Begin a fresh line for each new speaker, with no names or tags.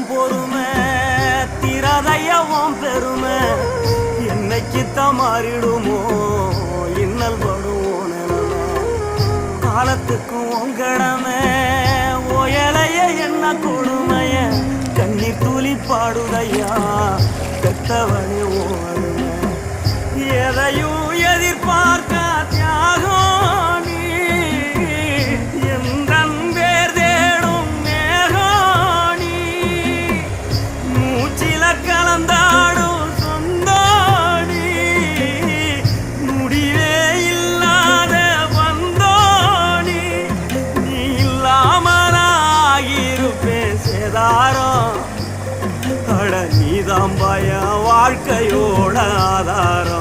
உன் பொறுமை திரதையவும் பெருமை என்னைக்குத்தான் மாறிடுமோ இன்னல் படுவோம் நிலமை காலத்துக்கும் உங்கடமை ஓயலைய என்ன கொடுமைய கண்ணீர் துளி பாடுதையா பெத்தவனே ஓடுமை எதையும் எதிர்பார்க்க தியாகம் நீ எந்தன் பேர் தேடும் மேகம் நீ மூச்சில கலந்தாடும் சொந்தோடி முடிவே இல்லாத வந்தோடி நீ இல்லாமலாகிருப்பேன் சேதாரம் அட நீதான் பய வாழ்க்கையோட ஆதாரம்